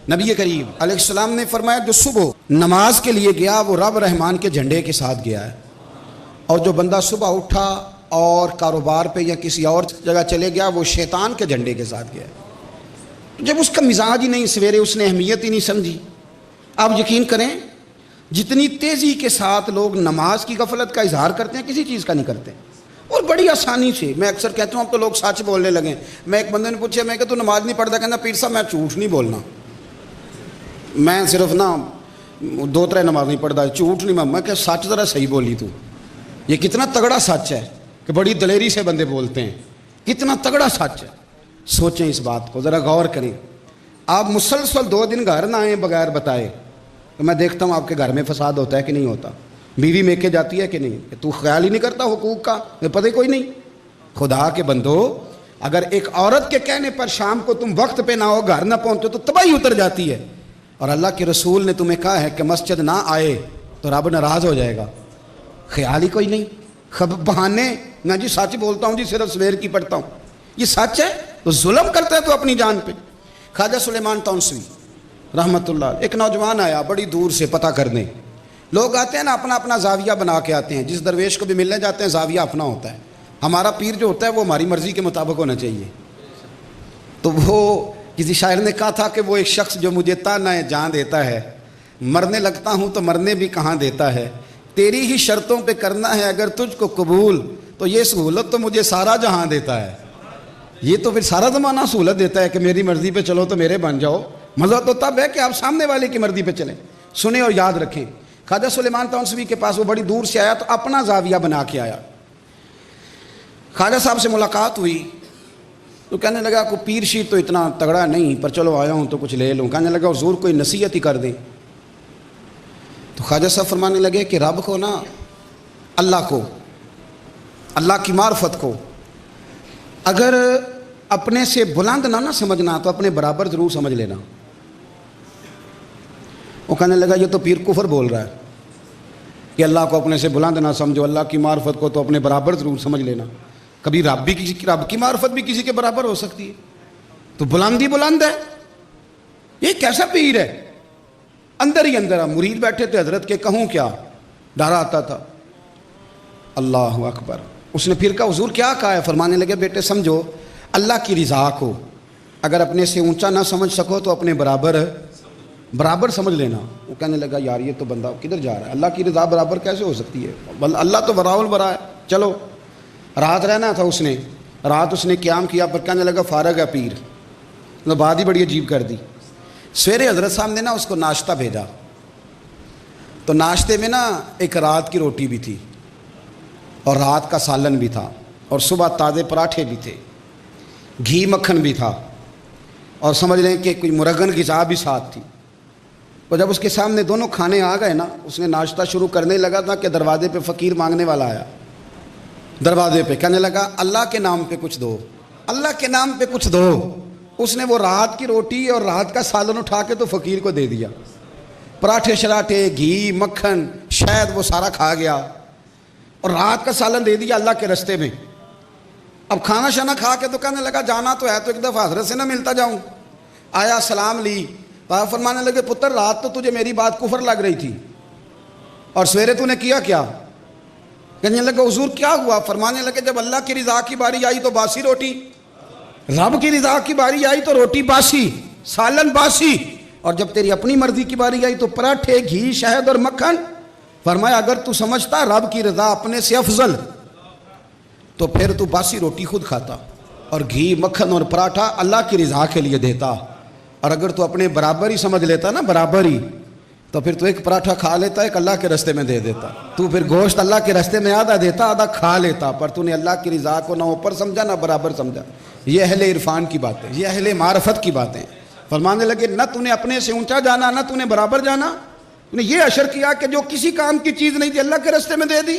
نبی کریم علیہ السلام نے فرمایا جو صبح نماز کے لیے گیا وہ رب رحمان کے جھنڈے کے ساتھ گیا ہے، اور جو بندہ صبح اٹھا اور کاروبار پہ یا کسی اور جگہ چلے گیا وہ شیطان کے جھنڈے کے ساتھ گیا ہے۔ جب اس کا مزاج ہی نہیں، سویرے اس نے اہمیت ہی نہیں سمجھی۔ آپ یقین کریں جتنی تیزی کے ساتھ لوگ نماز کی غفلت کا اظہار کرتے ہیں کسی چیز کا نہیں کرتے، اور بڑی آسانی سے۔ میں اکثر کہتا ہوں اب تو لوگ سچ بولنے لگے۔ میں ایک بندے نے پوچھا، میں کہ تو نماز نہیں پڑھتا؟ کہنا پیر صاحب میں جھوٹ نہیں بولنا، میں صرف نا 2-3 نماز نہیں پڑھتا، جھوٹ نہیں۔ میں کہ سچ ذرا صحیح بولی تو۔ یہ کتنا تگڑا سچ ہے کہ بڑی دلیری سے بندے بولتے ہیں، کتنا تگڑا سچ ہے۔ سوچیں اس بات کو، ذرا غور کریں۔ آپ مسلسل 2 دن گھر نہ آئیں بغیر بتائے تو میں دیکھتا ہوں آپ کے گھر میں فساد ہوتا ہے کہ نہیں ہوتا، بیوی میکے جاتی ہے کہ نہیں، کہ تو خیال ہی نہیں کرتا حقوق کا، پتہ کوئی نہیں۔ خدا کے بندو، اگر ایک عورت کے کہنے پر شام کو تم وقت پہ نہ ہو، گھر نہ پہنچو تو تباہی اتر جاتی ہے، اور اللہ کے رسول نے تمہیں کہا ہے کہ مسجد نہ آئے تو رب ناراض ہو جائے گا۔ خیال ہی کوئی نہیں، بہانے نہ جی سچ بولتا ہوں جی، صرف سویر کی پڑھتا ہوں، یہ سچ ہے تو ظلم کرتا ہے تو اپنی جان پہ۔ خواجہ سلیمان تونسوی رحمۃ اللہ، ایک نوجوان آیا بڑی دور سے پتہ کرنے۔ لوگ آتے ہیں نا اپنا اپنا زاویہ بنا کے آتے ہیں، جس درویش کو بھی ملنے جاتے ہیں زاویہ اپنا ہوتا ہے۔ ہمارا پیر جو ہوتا ہے وہ ہماری مرضی کے مطابق ہونا چاہیے۔ تو وہ کسی شاعر نے کہا تھا کہ وہ ایک شخص جو مجھے تانا جان دیتا ہے، مرنے لگتا ہوں تو مرنے بھی کہاں دیتا ہے، تیری ہی شرطوں پہ کرنا ہے اگر تجھ کو قبول تو یہ سہولت تو مجھے سارا جہاں دیتا ہے۔ یہ تو پھر سارا زمانہ سہولت دیتا ہے کہ میری مرضی پہ چلو تو میرے بن جاؤ۔ مزہ تو تب ہے کہ آپ سامنے والے کی مرضی پہ چلیں۔ سنیں اور یاد رکھیں، خواجہ سلیمان تونسوی کے پاس وہ بڑی دور سے آیا تو اپنا زاویہ بنا کے آیا۔ خواجہ صاحب سے ملاقات ہوئی تو کہنے لگا کوئی پیر شیر تو اتنا تگڑا نہیں، پر چلو آیا ہوں تو کچھ لے لوں۔ کہنے لگا حضور کوئی نصیحت ہی کر دیں۔ تو خواجہ صاحب فرمانے لگے کہ رب کو نا، اللہ کو، اللہ کی معرفت کو اگر اپنے سے بلند نہ سمجھنا تو اپنے برابر ضرور سمجھ لینا۔ وہ کہنے لگا یہ تو پیر کفر بول رہا ہے کہ اللہ کو اپنے سے بلند نہ سمجھو، اللہ کی معرفت کو تو اپنے برابر ضرور سمجھ لینا۔ کبھی رب کی معرفت بھی کسی کے برابر ہو سکتی ہے، تو بلند ہی بلند ہے۔ یہ کیسا پیر ہے؟ اندر ہی اندر مرید بیٹھے تھے حضرت کے، کہوں کیا، ڈر آتا تھا۔ اللہ اکبر۔ اس نے پھر کہا حضور کیا کہا ہے؟ فرمانے لگے بیٹے سمجھو، اللہ کی رضا کو اگر اپنے سے اونچا نہ سمجھ سکو تو اپنے برابر سمجھ لینا۔ وہ کہنے لگا یار یہ تو بندہ کدھر جا رہا ہے، اللہ کی رضا برابر کیسے ہو سکتی ہے، اللہ تو براء البراء ہے۔ چلو رات رہنا تھا، رات اس نے قیام کیا، پر کہنے لگا فارغ ہے پیر۔ بات ہی بڑی عجیب کر دی۔ سویرے حضرت صاحب نے نا اس کو ناشتہ بھیجا، تو ناشتے میں نا ایک رات کی روٹی بھی تھی اور رات کا سالن بھی تھا، اور صبح تازے پراٹھے بھی تھے، گھی مکھن بھی تھا، اور سمجھ لیں کہ کوئی مرغن غذا بھی ساتھ تھی۔ تو جب اس کے سامنے دونوں کھانے آ گئے نا، اس نے ناشتہ شروع کرنے لگا تھا کہ دروازے پہ فقیر مانگنے والا آیا۔ دروازے پہ کہنے لگا اللہ کے نام پہ کچھ دو، اللہ کے نام پہ کچھ دو۔ اس نے وہ رات کی روٹی اور رات کا سالن اٹھا کے تو فقیر کو دے دیا، پراٹھے شراٹھے گھی مکھن شاید وہ سارا کھا گیا، اور رات کا سالن دے دیا اللہ کے رستے میں۔ اب کھانا شانا کھا کے تو کہنے لگا جانا تو ہے تو ایک دفعہ حضرت سے نہ ملتا جاؤں۔ آیا سلام لی، فرمانے لگے پتر رات تو تجھے میری بات کفر لگ رہی تھی، اور سویرے تو نے کیا کیا؟ کہنے لگا حضور کیا ہوا؟ فرمانے لگے جب اللہ کی رضا کی باری آئی تو باسی روٹی، رب کی رضا کی باری آئی تو روٹی باسی سالن باسی، اور جب تیری اپنی مرضی کی باری آئی تو پراٹھے گھی شہد اور مکھن۔ فرمایا اگر تو سمجھتا رب کی رضا اپنے سے افضل تو پھر تو باسی روٹی خود کھاتا اور گھی مکھن اور پراٹھا اللہ کی رضا کے لیے دیتا، اور اگر تو اپنے برابر ہی سمجھ لیتا نا، برابر ہی، تو پھر تو ایک پراٹھا کھا لیتا ایک اللہ کے رستے میں دے دیتا۔ تو پھر گوشت اللہ کے رستے میں آدھا دیتا آدھا کھا لیتا، پر تو نے اللہ کی رضا کو نہ اوپر سمجھا نہ برابر سمجھا۔ یہ اہل عرفان کی باتیں، یہ اہل معرفت کی باتیں۔ فرمانے لگے نہ تو نے اپنے سے اونچا جانا نہ تو نے برابر جانا، تو نے یہ اشر کیا کہ جو کسی کام کی چیز نہیں تھی اللہ کے رستے میں دے دی،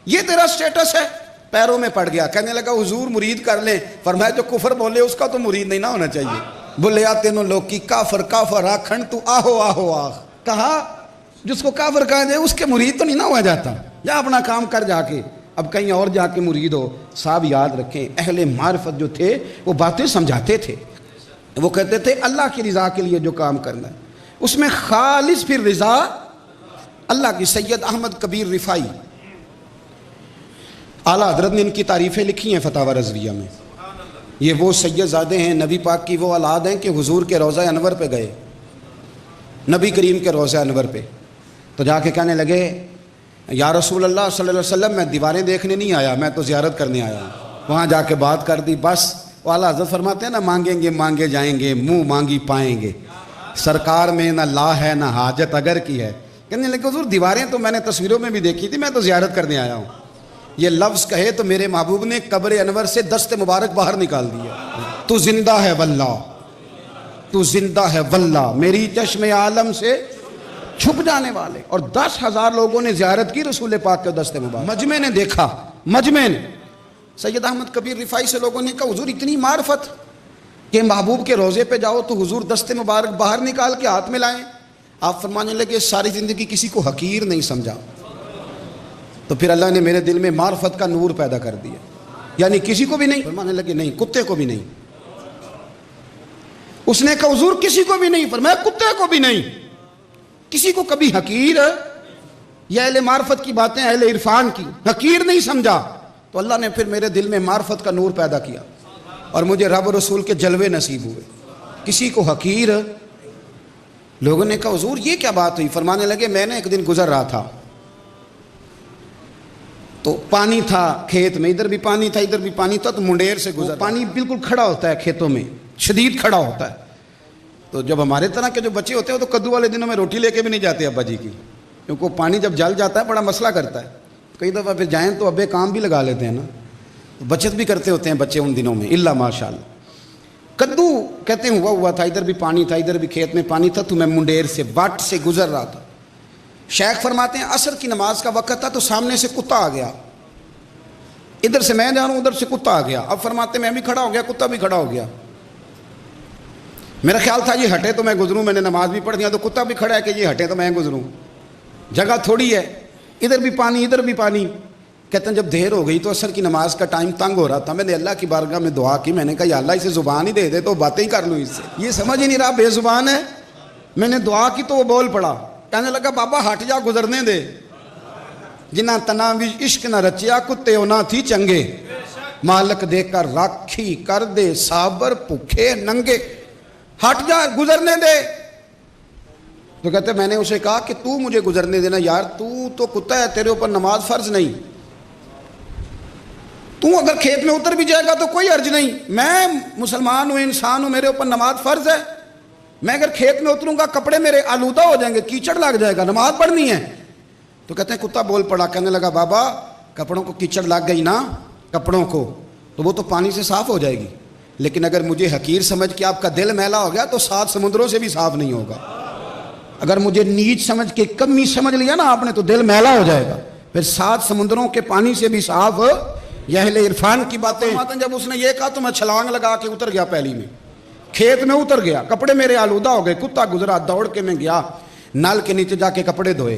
یہ تیرا سٹیٹس ہے۔ پیروں میں پڑ گیا، کہنے لگا حضور مرید کر لیں۔ فرمایا جو کفر بولے اس کا تو مرید نہیں نہ ہونا چاہیے۔ بولے آتے نو لوگ کی کافر کافر آکھن تو آہو آہو آہ، کہا جس کو کافر کہا جائے اس کے مرید تو نہیں نہ ہوا جاتا، جا اپنا کام کر جا کے، اب کہیں اور جا کے مرید ہو۔ صاحب یاد رکھیں اہل معرفت جو تھے وہ باتیں سمجھاتے تھے، وہ کہتے تھے اللہ کی رضا کے لیے جو کام کرنا ہے اس میں خالص پھر رضا اللہ کی۔ سید احمد کبیر رفاعی اعلیٰ حضرت نے ان کی تعریفیں لکھی ہیں فتاوی رضویہ میں۔ یہ وہ سید زادے ہیں، نبی پاک کی وہ اولاد ہیں کہ حضور کے روضہ انور پہ گئے، نبی کریم کے روضہ انور پہ، تو جا کے کہنے لگے یا رسول اللہ صلی اللہ علیہ وسلم میں دیواریں دیکھنے نہیں آیا، میں تو زیارت کرنے آیا ہوں۔ وہاں جا کے بات کر دی، بس وہ اعلیٰ حضرت فرماتے ہیں نا مانگیں گے مانگے جائیں گے، منہ مانگی پائیں گے، سرکار میں نہ لا ہے نہ حاجت اگر کی ہے۔ کہنے لگے حضور دیواریں تو میں نے تصویروں میں بھی دیکھی تھی، میں تو زیارت کرنے آیا ہوں۔ یہ لفظ کہے تو میرے محبوب نے قبر انور سے دست مبارک باہر نکال دیا۔ تو زندہ ہے واللہ، تو زندہ ہے واللہ، میری چشم عالم سے چھپ جانے والے۔ اور 10,000 لوگوں نے زیارت کی رسول پاک کے دست مبارک، مجمع نے دیکھا، مجمع نے۔ سید احمد کبیر رفاعی سے لوگوں نے کہا حضور اتنی معرفت کہ محبوب کے روضے پہ جاؤ تو حضور دست مبارک باہر نکال کے ہاتھ میں لائیں۔ آپ فرمانے لگے ساری زندگی کسی کو حقیر نہیں سمجھا، تو پھر اللہ نے میرے دل میں معرفت کا نور پیدا کر دیا، یعنی کسی کو بھی نہیں۔ فرمانے لگے نہیں، کتے کو بھی نہیں۔ اس نے کہا حضور کسی کو بھی نہیں، فرمایا کتے کو بھی نہیں، کسی کو کبھی حقیر یا اہل معرفت کی باتیں اہل عرفان کی حقیر نہیں سمجھا۔ تو اللہ نے پھر میرے دل میں معرفت کا نور پیدا کیا اور مجھے رب و رسول کے جلوے نصیب ہوئے۔ کسی کو حقیر، لوگوں نے کہا حضور یہ کیا بات ہوئی؟ فرمانے لگے میں نے ایک دن گزر رہا تھا تو پانی تھا کھیت میں، ادھر بھی پانی تھا ادھر بھی پانی تھا، تو منڈیر سے گزر، پانی بالکل کھڑا ہوتا ہے کھیتوں میں، شدید کھڑا ہوتا ہے۔ تو جب ہمارے طرح کے جو بچے ہوتے ہیں وہ تو کدو والے دنوں میں روٹی لے کے بھی نہیں جاتے ابا جی کی، کیونکہ پانی جب جل جاتا ہے بڑا مسئلہ کرتا ہے۔ کئی دفعہ پھر جائیں تو ابے کام بھی لگا لیتے ہیں نا، بچت بھی کرتے ہوتے ہیں بچے ان دنوں میں، اللہ ماشاء اللہ۔ کدو کہتے ہیں ہوا تھا، ادھر بھی پانی تھا ادھر بھی کھیت میں پانی تھا، تو میں منڈیر سے واٹ سے گزر رہا تھا۔ شیخ فرماتے ہیں عصر کی نماز کا وقت تھا تو سامنے سے کتا آ گیا، ادھر سے میں جا رہا ہوں ادھر سے کتا آ گیا۔ اب فرماتے ہیں میں بھی کھڑا ہو گیا، کتا بھی کھڑا ہو گیا۔ میرا خیال تھا یہ ہٹے تو میں گزروں، میں نے نماز بھی پڑھ دیا، تو کتا بھی کھڑا ہے کہ یہ ہٹے تو میں گزروں، جگہ تھوڑی ہے، ادھر بھی پانی ادھر بھی پانی۔ کہتے ہیں جب دیر ہو گئی تو عصر کی نماز کا ٹائم تنگ ہو رہا تھا، میں نے اللہ کی بارگاہ میں دعا کی، میں نے کہا یا اللہ اسے زبان ہی دے دے تو باتیں ہی کر لوں اس سے، یہ سمجھ ہی نہیں رہا بے زبان ہے۔ میں نے دعا کی تو وہ بول پڑا، کہنے لگا بابا ہٹ جا گزرنے دے، جنہ تنا بھی عشق نہ رچیا کتے ہونا تھی چنگے، مالک دے کر راکھی کر دے صابر بھوکے ننگے، ہٹ جا گزرنے دے۔ تو کہتے میں نے اسے کہا کہ تو مجھے گزرنے دینا یار، تو کتا ہے، تیرے اوپر نماز فرض نہیں، تو اگر کھیت میں اتر بھی جائے گا تو کوئی حرج نہیں، میں مسلمان ہوں انسان ہوں، میرے اوپر نماز فرض ہے، میں اگر کھیت میں اتروں گا کپڑے میرے آلودہ ہو جائیں گے، کیچڑ لگ جائے گا، نماز پڑھنی ہے۔ تو کہتے ہیں کتا بول پڑا، کہنے لگا بابا کپڑوں کو کیچڑ لگ گئی نا کپڑوں کو تو وہ تو پانی سے صاف ہو جائے گی، لیکن اگر مجھے حقیر سمجھ کے آپ کا دل میلا ہو گیا تو 7 سمندروں سے بھی صاف نہیں ہوگا۔ اگر مجھے نیچ سمجھ کے کمی سمجھ لیا نا آپ نے تو دل میلا ہو جائے گا، پھر 7 سمندروں کے پانی سے بھی صاف۔ یہ اہل عرفان کی باتیں۔ جب اس نے یہ کہا تو میں چھلانگ لگا کے اتر گیا، پہلی میں کھیت میں اتر گیا، کپڑے میرے آلودہ ہو گئے، کتا گزرا، دوڑ کے میں گیا نل کے نیچے جا کے کپڑے دھوئے،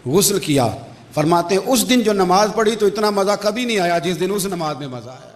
غسل کیا۔ فرماتے ہیں اس دن جو نماز پڑھی تو اتنا مزہ کبھی نہیں آیا جس دن اس نماز میں مزہ آیا۔